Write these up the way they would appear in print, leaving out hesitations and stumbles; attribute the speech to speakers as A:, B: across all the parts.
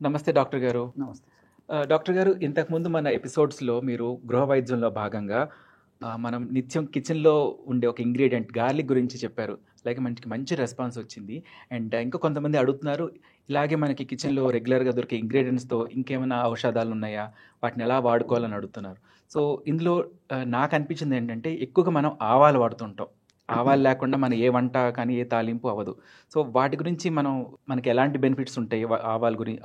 A: నమస్తే డాక్టర్ గారు.
B: నమస్తే.
A: డాక్టర్ గారు, ఇంతకుముందు మన ఎపిసోడ్స్‌లో మీరు గృహ వైద్యంలో భాగంగా మనం నిత్యం కిచెన్‌లో ఉండే ఒక ఇంగ్రీడియెంట్ గార్లిక్ గురించి చెప్పారు. అలాగే మనకి మంచి రెస్పాన్స్ వచ్చింది. అండ్ ఇంకా కొంతమంది అడుగుతున్నారు, ఇలాగే మనకి కిచెన్‌లో రెగ్యులర్‌గా దొరికే ఇంగ్రీడియెంట్స్‌తో ఇంకేమైనా ఔషధాలున్నాయా? వాటిని ఎలా వాడుకోవాలని అడుగుతున్నారు. సో, ఇందులో నాకు అనిపించింది ఏంటంటే, ఎక్కువగా మనం ఆవాలు వాడుతుంటాం. ఆవాలు లేకుండా మన ఏ వంట కానీ, ఏ తాలింపు అవ్వదు. సో, వాటి గురించి మనకి ఎలాంటి బెనిఫిట్స్ ఉంటాయి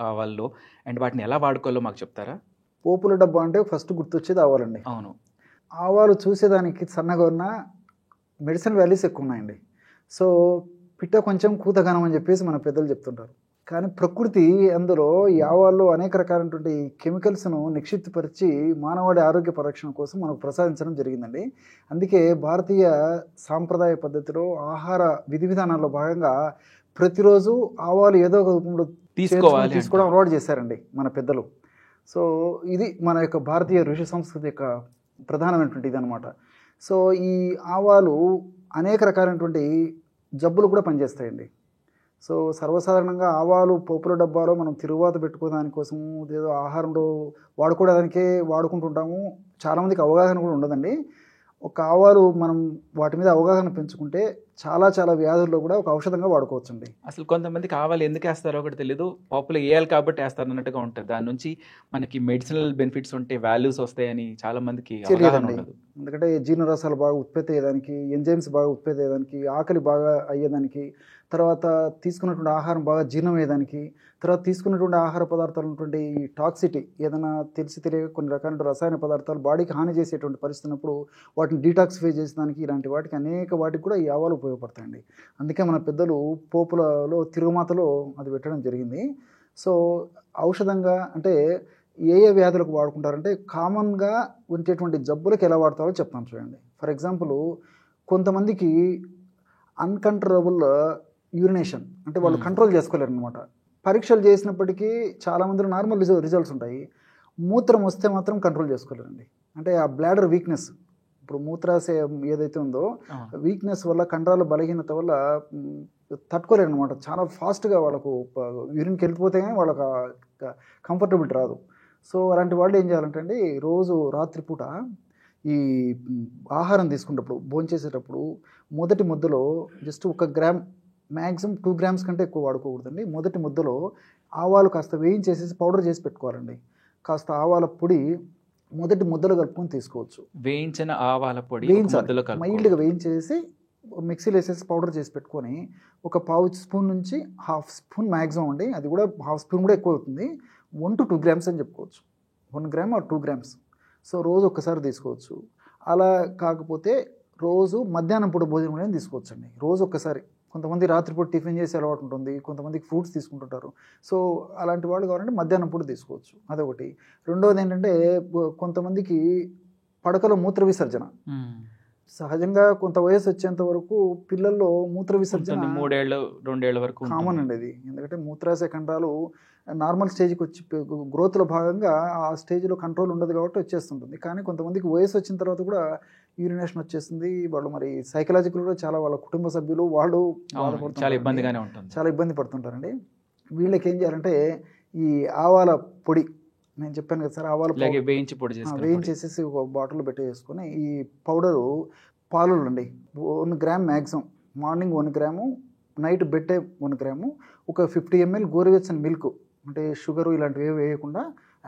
A: ఆవాల్లో, అండ్ వాటిని ఎలా వాడుకోవాలో మాకు చెప్తారా?
B: పోపుల డబ్బా అంటే ఫస్ట్ గుర్తొచ్చేది ఆవాలండి.
A: అవును.
B: ఆవాలు చూసేదానికి సన్నగా ఉన్న మెడిసిన్ వాల్యూస్ ఎక్కువ ఉన్నాయండి. సో, పిట్ట కొంచెం కూత ఘనం అని చెప్పేసి మన పెద్దలు చెప్తుంటారు. కానీ ప్రకృతి అందులో ఈ ఆవాల్లో అనేక రకాలైనటువంటి కెమికల్స్‌ను నిక్షిప్తపరిచి మానవాడి ఆరోగ్య పరిరక్షణ కోసం మనకు ప్రసాదించడం జరిగిందండి. అందుకే భారతీయ సాంప్రదాయ పద్ధతిలో ఆహార విధి విధానాల్లో భాగంగా ప్రతిరోజు ఆవాలు ఏదో ఒక రూపంలో
A: తీసుకోవాలి
B: తీసుకోవడం అలవాటు చేశారండి మన పెద్దలు. సో, ఇది మన యొక్క భారతీయ ఋషి సంస్కృతి యొక్క ప్రధానమైనటువంటి ఇదనమాట. సో, ఈ ఆవాలు అనేక రకాలైనటువంటి జబ్బులు కూడా పనిచేస్తాయండి. సో, సర్వసాధారణంగా ఆవాలు పోపుల డబ్బాలో మనం తిరుగుబాటు పెట్టుకోవడాని కోసము ఏదో ఆహారంలో వాడుకోవడానికే వాడుకుంటుంటాము. చాలామందికి అవగాహన కూడా ఉండదండి. ఒక ఆవాలు మనం వాటి మీద అవగాహన పెంచుకుంటే చాలా చాలా వ్యాధుల్లో కూడా ఒక ఔషధంగా వాడుకోవచ్చండి.
A: అసలు కొంతమందికి ఆవాలు ఎందుకు వేస్తారో కూడా తెలియదు. పప్పులో వేయాలి కాబట్టి వేస్తారు అన్నట్టుగా ఉంటుంది. దాని నుంచి మనకి మెడిసినల్ బెనిఫిట్స్ ఉంటాయి, వాల్యూస్ వస్తాయని చాలా మందికి అవగాహన
B: తెలియదండి.
A: ఉండదు.
B: ఎందుకంటే జీర్ణరసాలు బాగా ఉత్పత్తి అయ్యేదానికి, ఎంజైమ్స్ బాగా ఉత్పత్తి అయ్యేదానికి, ఆకలి బాగా అయ్యేదానికి, తర్వాత తీసుకున్నటువంటి ఆహారం బాగా జీర్ణం అయ్యేదానికి, తర్వాత తీసుకున్నటువంటి ఆహార పదార్థాలు ఉన్నటువంటి ఈ టాక్సిటీ ఏదైనా తెలిసి తెలియక కొన్ని రకాల రసాయన పదార్థాలు బాడీకి హాని చేసేటువంటి పరిస్థితి ఉన్నప్పుడు వాటిని డీటాక్సిఫై చేసేదానికి, ఇలాంటి వాటికి అనేక వాటికి కూడా ఈ ఆవాలు ఉపయోగపడతాయండి. అందుకే మన పెద్దలు పోపులలో తిరుగుమాతలో అది పెట్టడం జరిగింది. సో, ఔషధంగా అంటే ఏ ఏ వ్యాధులకు వాడుకుంటారంటే కామన్గా ఉండేటువంటి జబ్బులకు ఎలా వాడతారో చెప్తాను చూడండి. ఫర్ ఎగ్జాంపుల్, కొంతమందికి అన్‌కంట్రోలబుల్ యూరినేషన్ అంటే వాళ్ళు కంట్రోల్ చేసుకోలేరు అనమాట. పరీక్షలు చేసినప్పటికీ చాలామందిలో నార్మల్ రిజల్ట్స్ ఉంటాయి. మూత్రం వస్తే మాత్రం కంట్రోల్ చేసుకోలేరండి. అంటే ఆ బ్లాడర్ వీక్నెస్, ఇప్పుడు మూత్రాశయం ఏదైతే ఉందో వీక్నెస్ వల్ల, కండరాల బలహీనత వల్ల తట్టుకోలేరు అనమాట. చాలా ఫాస్ట్గా వాళ్ళకు యూరిన్కి వెళ్ళిపోతే కానీ వాళ్ళకు కంఫర్టబిలిటీ రాదు. సో, అలాంటి వాళ్ళు ఏం చేయాలంటే అండి, రోజు రాత్రిపూట ఈ ఆహారం తీసుకునేటప్పుడు, భోంచేసేటప్పుడు మొదటి ముద్దలో జస్ట్ 1 గ్రామ్, మ్యాక్సిమం 2 గ్రామ్స్ కంటే ఎక్కువ వాడుకోకూడదండి. మొదటి ముద్దలో ఆవాలు కాస్త వేయించేసేసి పౌడర్ చేసి పెట్టుకోవాలండి. కాస్త ఆవాల పొడి మొదటి ముద్దలో కలుపుకొని తీసుకోవచ్చు.
A: వేయించిన ఆవాల పొడి
B: వేయించాలి, మైల్డ్గా వేయించేసి మిక్సీలో వేసేసి పౌడర్ చేసి పెట్టుకొని ఒక పావు స్పూన్ నుంచి హాఫ్ స్పూన్ మ్యాక్సిమం అండి, అది కూడా హాఫ్ స్పూన్ కూడా ఎక్కువ అవుతుంది, 1 to 2 గ్రామ్స్ అని చెప్పుకోవచ్చు. 1 గ్రామ్ ఆర్ 2 గ్రామ్స్. సో, రోజు ఒక్కసారి తీసుకోవచ్చు. అలా కాకపోతే రోజు మధ్యాహ్నం పూట భోజనం అనేది తీసుకోవచ్చండి. రోజు ఒక్కసారి. కొంతమంది రాత్రిపూట టిఫిన్ చేసే అలవాటు ఉంటుంది, కొంతమందికి ఫ్రూట్స్ తీసుకుంటుంటారు. సో, అలాంటి వాళ్ళు కావాలంటే మధ్యాహ్నం పూట తీసుకోవచ్చు. అదొకటి. రెండవది ఏంటంటే, కొంతమందికి పడకలో మూత్ర విసర్జన సహజంగా కొంత వయసు వచ్చేంత వరకు పిల్లల్లో మూత్ర విసర్జన
A: 3-2 ఏళ్ల వరకు
B: కామన్ అండి అది. ఎందుకంటే మూత్రాశయ కండరాలు నార్మల్ స్టేజ్కి వచ్చి గ్రోత్లో భాగంగా ఆ స్టేజ్లో కంట్రోల్ ఉండదు కాబట్టి వచ్చేస్తుంటుంది. కానీ కొంతమందికి వయసు వచ్చిన తర్వాత కూడా యూరినేషన్ వచ్చేస్తుంది. వాళ్ళు మరి సైకలాజికల్ కూడా చాలా, వాళ్ళ కుటుంబ సభ్యులు వాళ్ళు
A: చాలా ఇబ్బందిగానే ఉంటుంది,
B: చాలా ఇబ్బంది పడుతుంటారండి. వీళ్ళకి ఏం చేయాలంటే ఈ ఆవాల పొడి, నేను చెప్పాను కదా సార్, ఆవాల వేయించేసేసి ఒక బాటిల్లో పెట్టేసుకొని ఈ పౌడరు పాలలో అండి 1 gram maximum, morning 1 gram, night bed time 1 gram, ఒక 50 ml గోరువెచ్చని మిల్క్, అంటే షుగరు ఇలాంటివి ఏవి వేయకుండా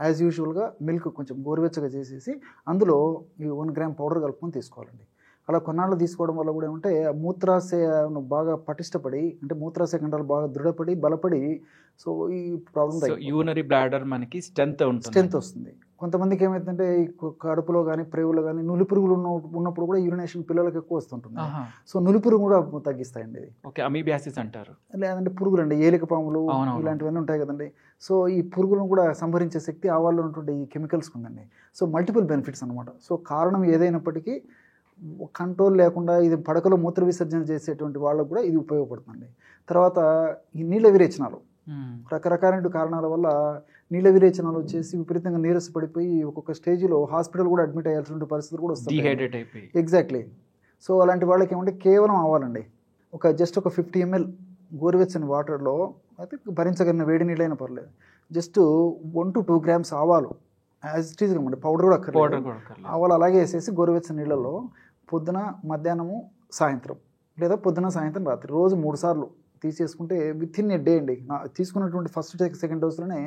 B: యాజ్ యూజువల్గా మిల్క్ కొంచెం గోరువెచ్చగా చేసేసి అందులో ఈ 1 గ్రామ్ పౌడర్ కలుపుకొని తీసుకోవాలండి. అలా కొన్నాళ్ళు తీసుకోవడం వల్ల కూడా ఏమంటే మూత్రాశయను బాగా పటిష్టపడి, అంటే మూత్రాశయ కండరాలు బాగా దృఢపడి బలపడి, సో ఈ ప్రాబ్లం
A: యూరినరీ బ్లాడర్ మనకి స్ట్రెంత్
B: వస్తుంది. కొంతమందికి ఏమైందంటే ఈ కడుపులో కానీ ప్రేవులో కానీ నులి పురుగులు ఉన్నప్పుడు కూడా యూరినేషన్ పిల్లలకు ఎక్కువ వస్తుంటుంది. సో, నులి పురుగు కూడా తగ్గిస్తాయండి.
A: అమీబియాసిస్ అంటారు,
B: లేదంటే పురుగులు అండి, ఏలిక పాములు ఇలాంటివన్నీ ఉంటాయి కదండి. సో, ఈ పురుగులను కూడా సంహరించే శక్తి ఆవాల్లో ఉన్నటువంటి ఈ కెమికల్స్కి ఉందండి. సో, మల్టిపుల్ బెనిఫిట్స్ అనమాట. సో, కారణం ఏదైనప్పటికీ కంట్రోల్ లేకుండా ఇది పడకలో మూత్ర విసర్జన చేసేటువంటి వాళ్ళకు కూడా ఇది ఉపయోగపడుతుంది. తర్వాత ఈ నీళ్ళ విరేచనాలు, రకరకాల కారణాల వల్ల నీళ్ళ విరేచనాలు వచ్చేసి విపరీతంగా నీరసపడిపోయి ఒక్కొక్క స్టేజ్లో హాస్పిటల్ కూడా అడ్మిట్ అయ్యాల్సిన పరిస్థితులు కూడా వస్తాయి. ఎగ్జాక్ట్లీ. సో, అలాంటి వాళ్ళకి ఏమంటే కేవలం ఆవాలండి, జస్ట్ ఒక 50 ml గోరువెచ్చని వాటర్లో, అయితే భరించగలిగిన వేడి నీళ్ళైనా పర్లేదు, జస్ట్ 1 to 2 grams ఆవాలు యాజ్ ఇట్ ఈజ్ కమండి, పౌడర్ కూడా అక్కర్లేదు. ఆవాలు అలాగే వేసేసి గోరువెచ్చని నీళ్ళల్లో పొద్దున, మధ్యాహ్నము, సాయంత్రం, లేదా పొద్దున, సాయంత్రం, రాత్రి రోజు 3 సార్లు తీసేసుకుంటే విత్ ఇన్ ఎ డే అండి, తీసుకున్నటువంటి ఫస్ట్ సెకండ్ డోస్లోనే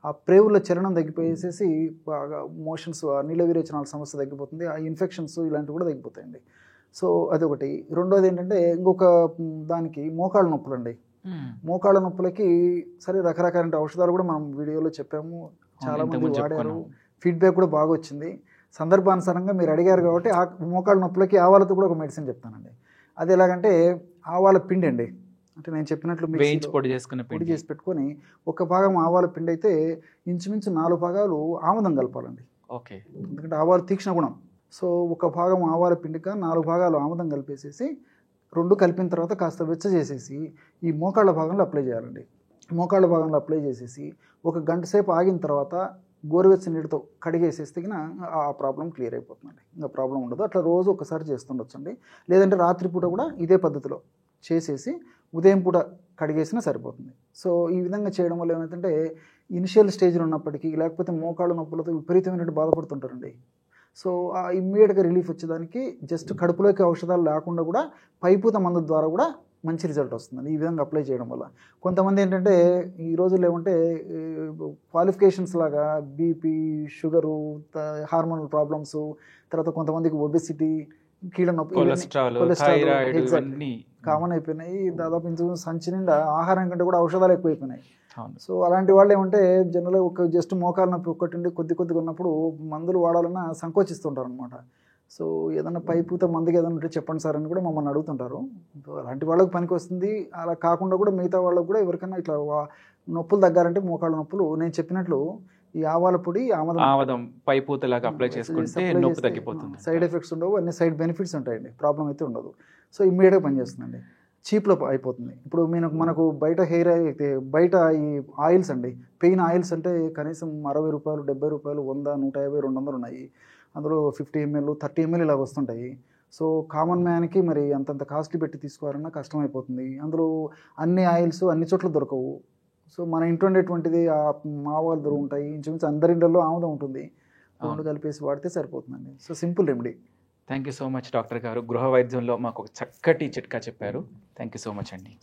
B: ఆ ప్రేవుల చలనం తగ్గిపోయేసేసి బాగా మోషన్స్, నీళ్ళ విరేచనాల సమస్య తగ్గిపోతుంది, ఆ ఇన్ఫెక్షన్స్ ఇలాంటివి కూడా తగ్గిపోతాయండి. సో అదొకటి. రెండోది ఏంటంటే ఇంకొక దానికి మోకాళ్ళ నొప్పులు అండి. మోకాళ్ళ నొప్పులకి సరే రకరకాల ఔషధాలు కూడా మనం వీడియోలో చెప్పాము, చాలా మంది వాడారు, ఫీడ్బ్యాక్ కూడా బాగా వచ్చింది. సందర్భానుసారంగా మీరు అడిగారు కాబట్టి ఆ మోకాళ్ళ నొప్పులకి ఆవాలతో కూడా ఒక మెడిసిన్ చెప్తానండి. అది ఎలాగంటే ఆవాల పిండి అండి, అంటే నేను చెప్పినట్లు పొడి చేసి పెట్టుకొని ఒక భాగం ఆవాల పిండి అయితే ఇంచుమించు 4 భాగాలు ఆముదం కలపాలండి.
A: ఓకే.
B: ఎందుకంటే ఆవాలు తీక్షణ గుణం. సో ఒక భాగం ఆవాల పిండిగా 4 భాగాలు ఆముదం కలిపేసేసి 2 కలిపిన తర్వాత కాస్త వెచ్చ చేసేసి ఈ మోకాళ్ళ భాగంలో అప్లై చేయాలండి. మోకాళ్ళ భాగంలో అప్లై చేసేసి 1 గంట సేపు ఆగిన తర్వాత గోరువెచ్చని నీటితో కడిగేసేస్తే ఆ ప్రాబ్లం క్లియర్ అయిపోతుందండి, ఇంకా ప్రాబ్లం ఉండదు. అట్లా రోజు ఒకసారి చేస్తుండొచ్చండి. లేదంటే రాత్రిపూట కూడా ఇదే పద్ధతిలో చేసేసి ఉదయం పూట కడిగేసినా సరిపోతుంది. సో ఈ విధంగా చేయడం వల్ల ఏమైందంటే ఇనిషియల్ స్టేజ్లో ఉన్నప్పటికీ లేకపోతే మోకాళ్ళ నొప్పులతో విపరీతమైన బాధపడుతుంటారండి. సో ఆ ఇమ్మీడియట్గా రిలీఫ్ వచ్చేదానికి జస్ట్ కడుపులోకి ఔషధాలు లేకుండా కూడా పైపూత మందు ద్వారా కూడా మంచి రిజల్ట్ వస్తుందండి ఈ విధంగా అప్లై చేయడం వల్ల. కొంతమంది ఏంటంటే ఈ రోజుల్లో ఏమంటే క్వాలిఫికేషన్స్ లాగా బీపీ, షుగరు, హార్మోనల్ ప్రాబ్లమ్స్, తర్వాత కొంతమందికి ఒబెసిటీ, కీళ్ళ నొప్పి, కొలెస్ట్రాల్ కామన్ అయిపోయినాయి. దాదాపు ఇంచుమించు సంచి నిండా ఆహారం కంటే కూడా ఔషధాలు ఎక్కువైపోయినాయి. సో అలాంటి వాళ్ళు ఏమంటే జనరల్గా ఒక జస్ట్ మోకాలు నొప్పి ఒక్కటి కొద్దిగా ఉన్నప్పుడు మందులు వాడాలన్నా సంకోచిస్తుంటారు అనమాట. సో ఏదన్నా పైపూత మందుకి ఏదైనా ఉంటే చెప్పండి సార్ అని కూడా మమ్మల్ని అడుగుతుంటారు. సో అలాంటి వాళ్ళకి పనికి వస్తుంది. అలా కాకుండా కూడా మిగతా వాళ్ళకు కూడా ఎవరికైనా ఇట్లా నొప్పులు తగ్గారంటే మోకాళ్ళ నొప్పులు నేను చెప్పినట్లు ఈ ఆవాల పొడి,
A: ఆముదం పైపూతలాగా అప్లై చేసుకుంటే నొప్పి తగ్గిపోతుంది.
B: సైడ్ ఎఫెక్ట్స్ ఉండవు, అన్ని సైడ్ బెనిఫిట్స్ ఉంటాయండి, ప్రాబ్లం అయితే ఉండదు. సో ఇమ్మీడియట్గా పనిచేస్తుందండి, చీప్లో అయిపోతుంది. ఇప్పుడు మనకు బయట హెయిర్ అయితే బయట ఈ ఆయిల్స్ అండి, పెయిన్ ఆయిల్స్ అంటే కనీసం 60 రూపాయలు, 70 రూపాయలు, 100, 150, 200 ఉన్నాయి. అందులో 50 ml, 30 ml ఇలా వస్తుంటాయి. సో కామన్ మ్యాన్కి మరి అంతంత కాస్ట్లీ పెట్టి తీసుకోవాలన్నా కష్టమైపోతుంది. అందులో అన్ని ఆయిల్స్ అన్ని చోట్ల దొరకవు. సో మన ఇంట్లో ఉండేటువంటిది ఆవాలు దొరుకుతాయి, ఇంచుమించు అందరి ఇంట్లో ఆముదం ఉంటుంది, 2 కలిపేసి వాడితే సరిపోతుందండి. So simple remedy.
A: Thank you so much doctor గారు. గృహ వైద్యంలో మాకు ఒక చక్కటి చిట్కా చెప్పారు. థ్యాంక్ యూ సో మచ్ అండి.